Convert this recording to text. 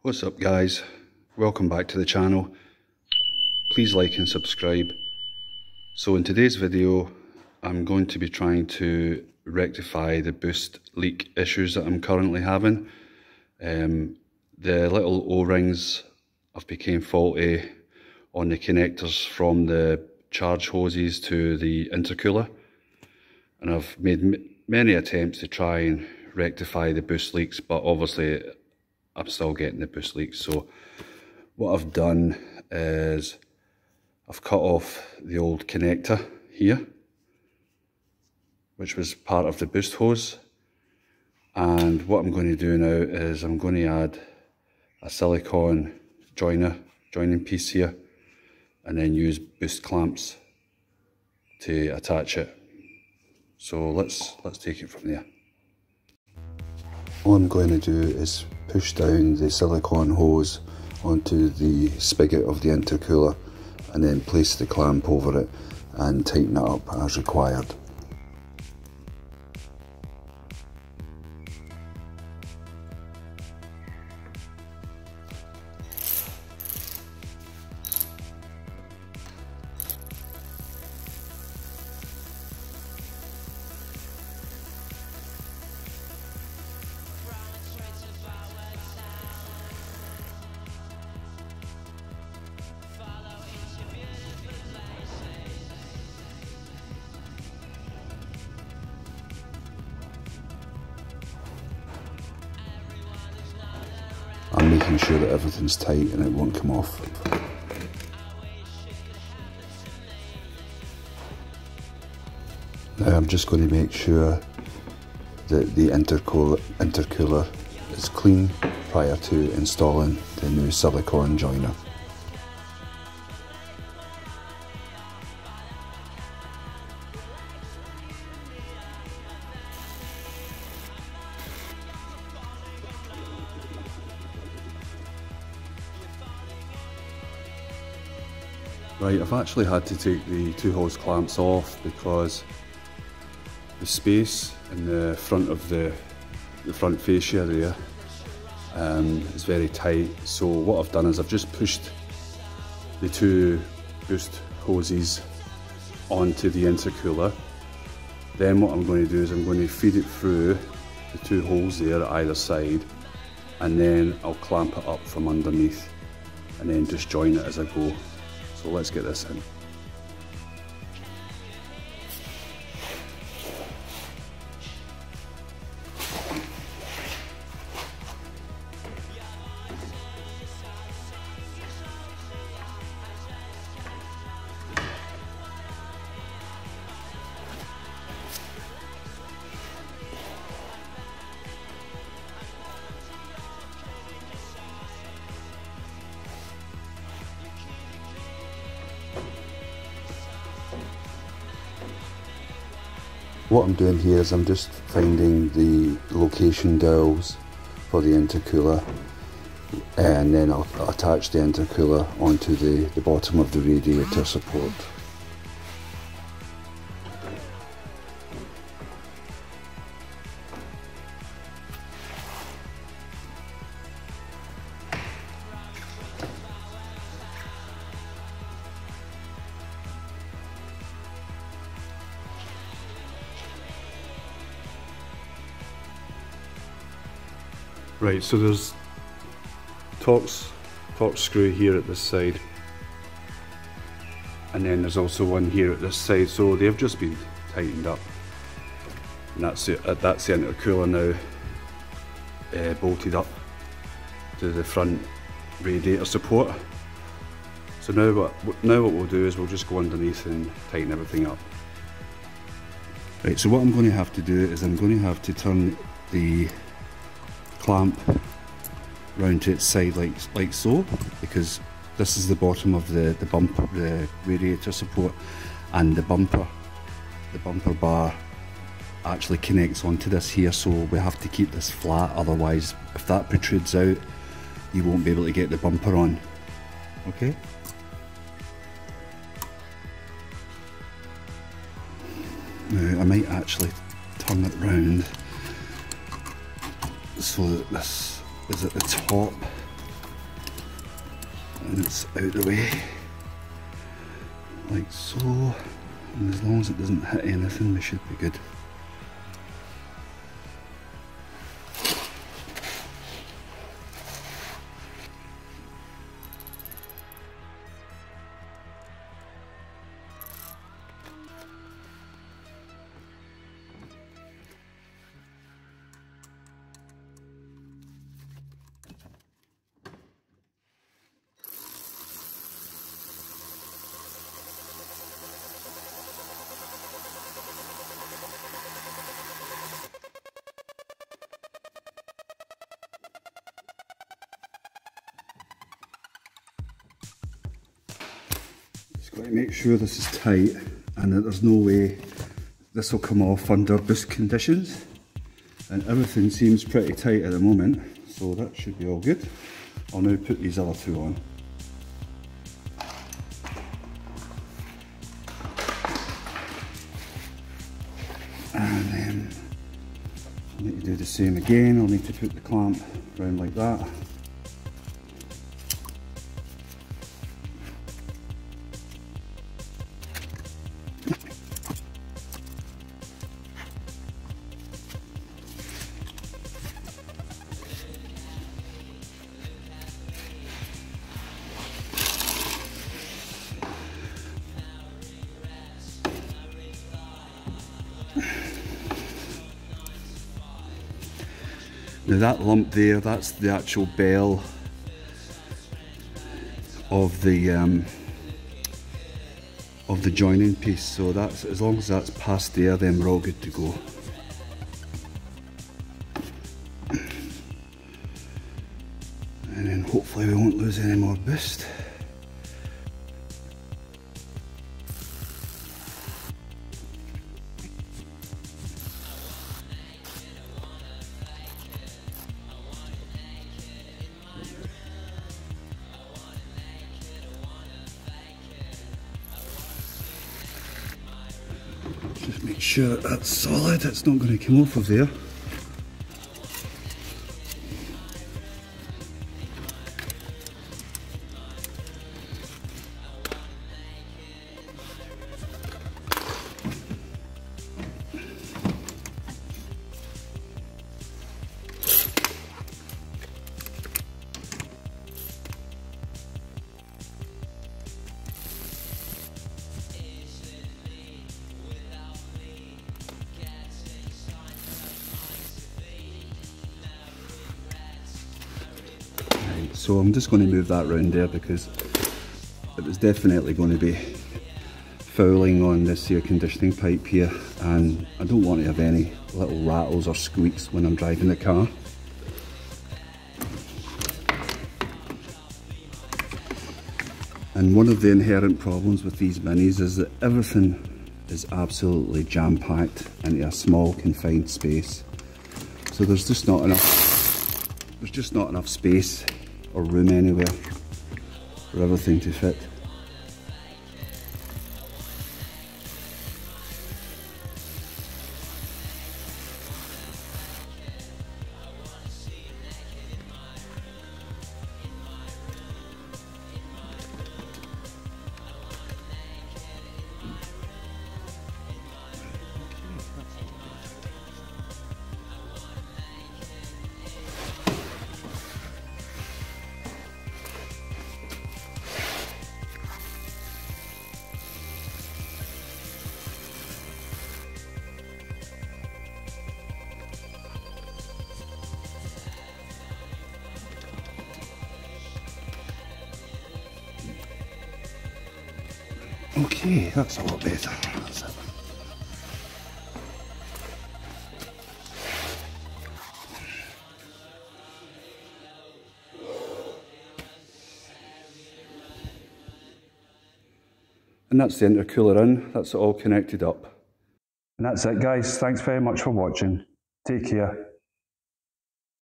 What's up guys, welcome back to the channel. Please like and subscribe. So in today's video I'm going to be trying to rectify the boost leak issues that I'm currently having. The little O-rings have become faulty on the connectors from the charge hoses to the intercooler, and I've made many attempts to try and rectify the boost leaks, but obviously I'm still getting the boost leaks. So what I've done is I've cut off the old connector here, which was part of the boost hose, and what I'm going to do now is I'm going to add a silicone joining piece here, and then use boost clamps to attach it. So let's take it from there. All I'm going to do is push down the silicone hose onto the spigot of the intercooler and then place the clamp over it and tighten it up as required. I'm making sure that everything's tight and it won't come off. Now I'm just going to make sure that the intercooler is clean prior to installing the new silicone joiner. Right, I've actually had to take the two hose clamps off because the space in the front of the front fascia there is very tight. So what I've done is I've just pushed the two boost hoses onto the intercooler. Then what I'm going to do is I'm going to feed it through the two holes there at either side, and then I'll clamp it up from underneath and then just join it as I go. So let's get this in. What I'm doing here is I'm just finding the location dowels for the intercooler, and then I'll attach the intercooler onto the bottom of the radiator support. Right, so there's Torx screw here at this side, and then there's also one here at this side, so they've just been tightened up, and that's it. That's the intercooler now bolted up to the front radiator support. So now what we'll do is we'll just go underneath and tighten everything up. Right, so what I'm going to have to do is I'm going to have to turn the clamp round to its side like so, because this is the bottom of the bumper, the radiator support, and the bumper bar actually connects onto this here, so we have to keep this flat, otherwise if that protrudes out you won't be able to get the bumper on. Okay? Now I might actually turn it round so that this is at the top And it's out the way, like so, and as long as it doesn't hit anything, we should be good. Got to make sure this is tight and that there's no way this will come off under boost conditions, and everything seems pretty tight at the moment, so that should be all good. I'll now put these other two on. And then I need to do the same again. I'll need to put the clamp around like that. Now that lump there, that's the actual bell of the joining piece, so that's, as long as that's past there, then we're all good to go. And then hopefully we won't lose any more boost. Just make sure that's solid, it's not going to come off of there. So I'm just going to move that round there because it was definitely going to be fouling on this air conditioning pipe here, and I don't want to have any little rattles or squeaks when I'm driving the car. And one of the inherent problems with these minis is that everything is absolutely jam-packed into a small confined space. So there's just not enough space or room anywhere for everything to fit. Okay, that's a lot better. That's it. And that's the intercooler in, that's it all connected up. And that's it guys, thanks very much for watching. Take care.